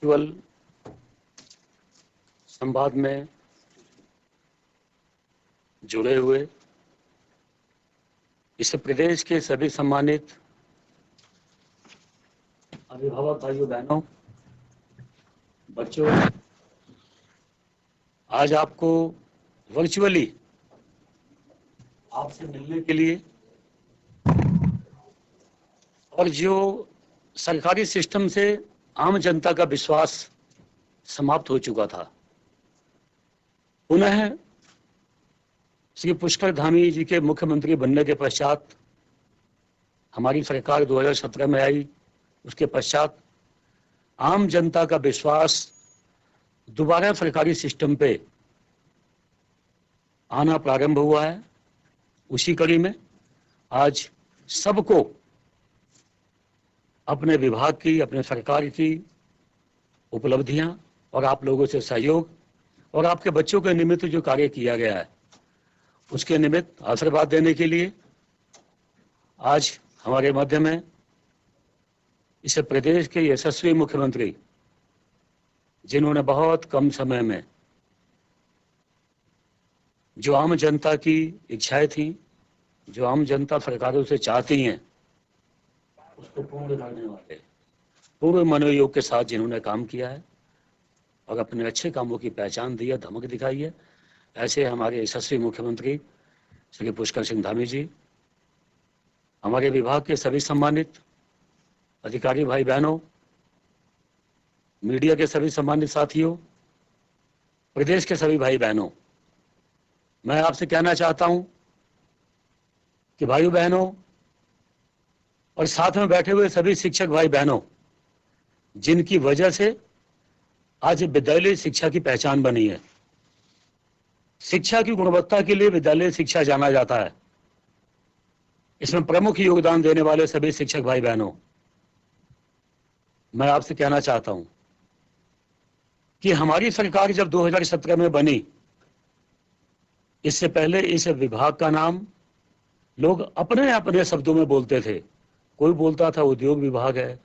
Virtual संवाद में जुड़े हुए इस प्रदेश के सभी सम्मानित अभिभावक भाइयों बहनों, बच्चों, आज आपको वर्चुअली आपसे मिलने के लिए और जो सरकारी सिस्टम से आम जनता का विश्वास समाप्त हो चुका था, पुनः श्री पुष्कर धामी जी के मुख्यमंत्री बनने के पश्चात हमारी सरकार 2017 में आई। उसके पश्चात आम जनता का विश्वास दोबारा सरकारी सिस्टम पे आना प्रारंभ हुआ है। उसी कड़ी में आज सबको अपने विभाग की, अपने सरकार की उपलब्धियां और आप लोगों से सहयोग और आपके बच्चों के निमित्त जो कार्य किया गया है उसके निमित्त आशीर्वाद देने के लिए आज हमारे मध्य में इस प्रदेश के यशस्वी मुख्यमंत्री, जिन्होंने बहुत कम समय में जो आम जनता की इच्छाएं थी, जो आम जनता सरकारों से चाहती हैं, उसको पूर्ण करने वाले पूर्ण मनोयोग के साथ जिन्होंने काम किया है और अपने अच्छे कामों की पहचान दी है, धमक दिखाई है, ऐसे हमारे यशस्वी मुख्यमंत्री श्री पुष्कर सिंह धामी जी, हमारे विभाग के सभी सम्मानित अधिकारी भाई बहनों, मीडिया के सभी सम्मानित साथियों, प्रदेश के सभी भाई बहनों, मैं आपसे कहना चाहता हूं कि भाइयों बहनों और साथ में बैठे हुए सभी शिक्षक भाई बहनों, जिनकी वजह से आज विद्यालय शिक्षा की पहचान बनी है। शिक्षा की गुणवत्ता के लिए विद्यालय शिक्षा जाना जाता है। इसमें प्रमुख योगदान देने वाले सभी शिक्षक भाई बहनों, मैं आपसे कहना चाहता हूं कि हमारी सरकार जब 2017 में बनी, इससे पहले इस विभाग का नाम लोग अपने अपने शब्दों में बोलते थे। कोई बोलता था उद्योग विभाग है,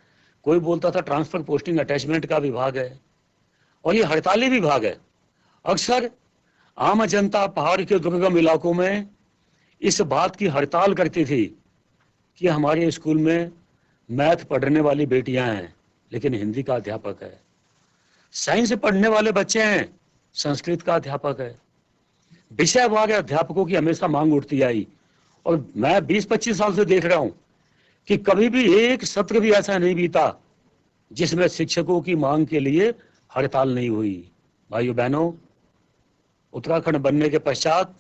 कोई बोलता था ट्रांसफर पोस्टिंग अटैचमेंट का विभाग है और ये हड़ताली विभाग है। अक्सर आम जनता पहाड़ के दुर्गम इलाकों में इस बात की हड़ताल करती थी कि हमारे स्कूल में मैथ पढ़ने वाली बेटियां हैं लेकिन हिंदी का अध्यापक है, साइंस पढ़ने वाले बच्चे हैं, संस्कृत का अध्यापक है। विषयवार अध्यापकों की हमेशा मांग उठती आई और मैं 20-25 साल से देख रहा हूं कि कभी भी एक सत्र भी ऐसा नहीं बीता जिसमें शिक्षकों की मांग के लिए हड़ताल नहीं हुई। भाइयों बहनों, उत्तराखंड बनने के पश्चात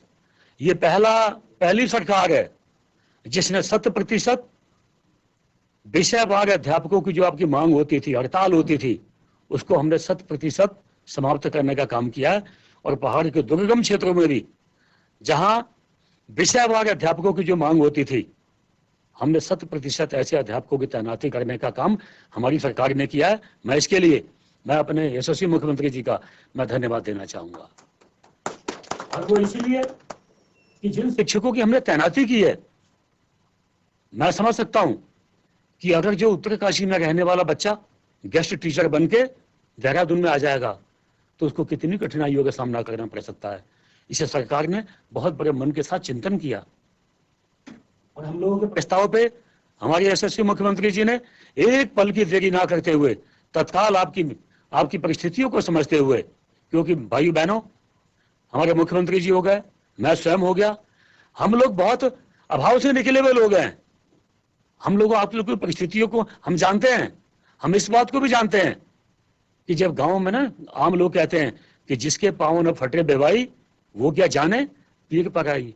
ये पहली सरकार है जिसने 100% विषयवार अध्यापकों की जो आपकी मांग होती थी, हड़ताल होती थी, उसको हमने 100% समाप्त करने का काम किया है। और पहाड़ के दुर्गम क्षेत्रों में भी जहां विषयवार अध्यापकों की जो मांग होती थी, हमने 100% ऐसे अध्यापकों की तैनाती करने का काम हमारी सरकार ने किया है। मैं अपने यशस्वी मुख्यमंत्री जी का मैं धन्यवाद देना चाहूंगा। और वो इसलिए कि जिन शिक्षकों की हमने तैनाती की है, मैं समझ सकता हूं कि अगर जो उत्तरकाशी में रहने वाला बच्चा गेस्ट टीचर बन के देहरादून में आ जाएगा तो उसको कितनी कठिनाइयों का सामना करना पड़ सकता है। इसे सरकार ने बहुत बड़े मन के साथ चिंतन किया और हम लोगों के प्रस्ताव पे हमारे यशस्वी मुख्यमंत्री जी ने एक पल की देरी ना करते हुए तत्काल आपकी परिस्थितियों को समझते हुए, क्योंकि भाई बहनों, हमारे मुख्यमंत्री जी हो गए, मैं स्वयं हो गया, हम लोग बहुत अभाव से निकले हुए लोग हैं। हम लोग आप लोग की परिस्थितियों को हम जानते हैं। हम इस बात को भी जानते हैं कि जब गांव में ना आम लोग कहते हैं कि जिसके पांव न फटे बेवाई वो क्या जाने पीर पकाई।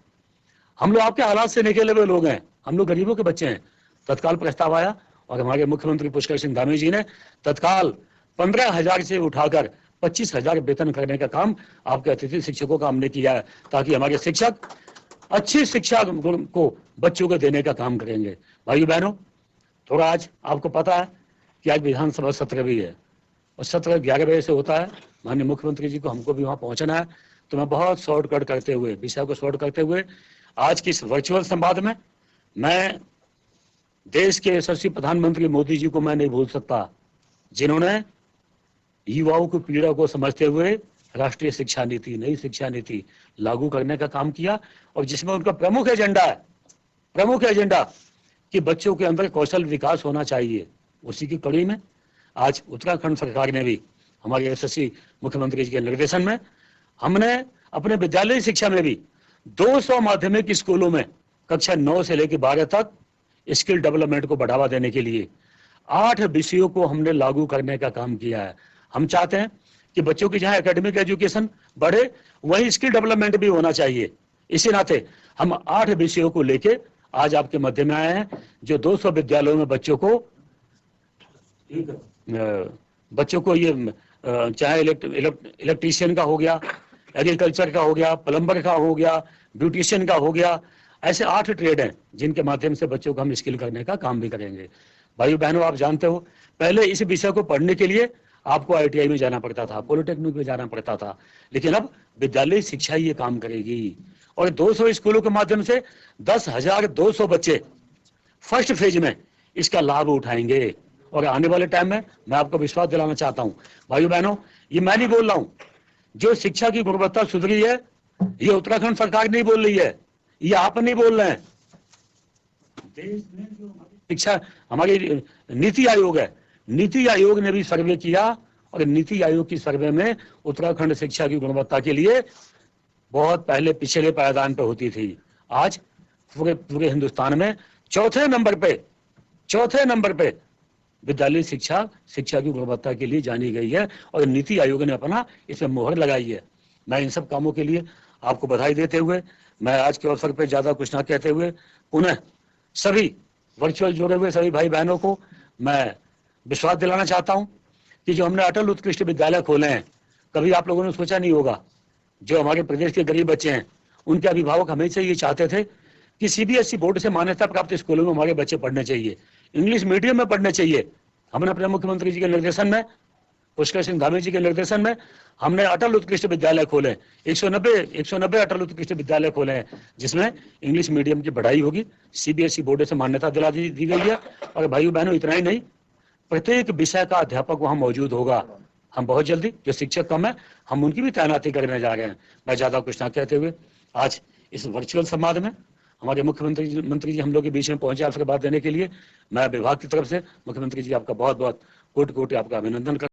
हम लोग आपके हालात से निकले हुए लोग हैं, हम लोग गरीबों के बच्चे हैं। तत्काल प्रस्ताव आया और हमारे मुख्यमंत्री पुष्कर सिंह धामी जी ने तत्काल 15,000 से उठाकर 25,000 वेतन करने का काम आपके अतिथि शिक्षकों का हमने किया है, ताकि हमारे शिक्षक अच्छी शिक्षा को बच्चों को देने का काम करेंगे। भाइयों बहनों, थोड़ा आज आपको पता है कि आज विधानसभा सत्र भी है और सत्र 11 बजे से होता है। माननीय मुख्यमंत्री जी को हमको भी वहां पहुंचना है, तो मैं बहुत शॉर्टकट करते हुए, विषय को शॉर्ट करते हुए आज की इस वर्चुअल संवाद में मैं देश के यशस्वी प्रधानमंत्री मोदी जी को मैं नहीं भूल सकता, जिन्होंने युवाओं की पीड़ा को समझते हुए राष्ट्रीय शिक्षा नीति, नई शिक्षा नीति लागू करने का काम किया, और जिसमें उनका प्रमुख एजेंडा कि बच्चों के अंदर कौशल विकास होना चाहिए। उसी की कड़ी में आज उत्तराखंड सरकार ने भी हमारे यशस्वी मुख्यमंत्री जी के निर्देशन में हमने अपने विद्यालय शिक्षा में भी 200 माध्यमिक स्कूलों में कक्षा 9 से लेकर 12 तक स्किल डेवलपमेंट को बढ़ावा देने के लिए 8 विषयों को हमने लागू करने का काम किया है। हम चाहते हैं कि बच्चों की जहां एकेडमिक एजुकेशन बढ़े वहीं स्किल डेवलपमेंट भी होना चाहिए। इसी नाते हम 8 विषयों को लेके आज आपके मध्य में आए हैं, जो 200 विद्यालयों में बच्चों को ये चाहे इलेक्ट्रीशियन का हो गया, एग्रीकल्चर का हो गया, प्लम्बर का हो गया, ब्यूटिशियन का हो गया, ऐसे 8 ट्रेड हैं जिनके माध्यम से बच्चों को हम स्किल करने का काम भी करेंगे। भाइयों बहनों, आप जानते हो पहले इस विषय को पढ़ने के लिए आपको ITI में जाना पड़ता था, पॉलिटेक्निक में जाना पड़ता था, लेकिन अब विद्यालय शिक्षा ये काम करेगी और 200 स्कूलों के माध्यम से 10,200 बच्चे फर्स्ट फेज में इसका लाभ उठाएंगे। और आने वाले टाइम में मैं आपको विश्वास दिलाना चाहता हूं भाइयों बहनों, ये मैं नहीं बोल रहा हूं, जो शिक्षा की गुणवत्ता सुधरी है ये उत्तराखंड सरकार नहीं बोल रही है, ये आप नहीं बोल रहे हैं। देश में जो शिक्षा हमारी नीति आयोग है, नीति आयोग ने भी सर्वे किया और नीति आयोग की सर्वे में उत्तराखंड शिक्षा की गुणवत्ता के लिए बहुत पहले पिछले पायदान पे होती थी। आज पूरे हिंदुस्तान में चौथे नंबर पे विद्यालय शिक्षा की गुणवत्ता के लिए जानी गई है और नीति आयोग ने अपना इसमें मोहर लगाई है। मैं इन सब कामों के लिए आपको बधाई देते हुए, मैं आज के अवसर पे ज्यादा कुछ ना कहते हुए पुनः सभी वर्चुअल जुड़े हुए सभी भाई बहनों को मैं विश्वास दिलाना चाहता हूं कि जो हमने अटल उत्कृष्ट विद्यालय खोले हैं, कभी आप लोगों ने सोचा नहीं होगा। जो हमारे प्रदेश के गरीब बच्चे हैं उनके अभिभावक हमेशा ये चाहते थे कि CBSE बोर्ड से मान्यता प्राप्त स्कूलों में हमारे बच्चे पढ़ने चाहिए, इंग्लिश मीडियम में पढ़ने चाहिए। हमने अपने मुख्यमंत्री जी के निर्देशन में, पुष्कर सिंह धामी जी के निर्देशन में हमने अटल उत्कृष्ट विद्यालय खोले, 190 अटल उत्कृष्ट विद्यालय खोले हैं, जिसमें इंग्लिश मीडियम की पढ़ाई होगी, CBSE बोर्ड से मान्यता दिला दी गई है। और भाइयों बहनों, इतना ही नहीं, प्रत्येक विषय का अध्यापक वहां मौजूद होगा। हम बहुत जल्दी, जो शिक्षक कम है हम उनकी भी तैनाती करने जा रहे हैं। मैं ज्यादा कुछ ना कहते हुए आज इस वर्चुअल संवाद में हमारे मुख्यमंत्री जी हम लोग के बीच में पहुंचे आपसे बात देने के लिए मैं विभाग की तरफ से मुख्यमंत्री जी आपका बहुत बहुत कोटि कोटि आपका अभिनंदन करता हूं।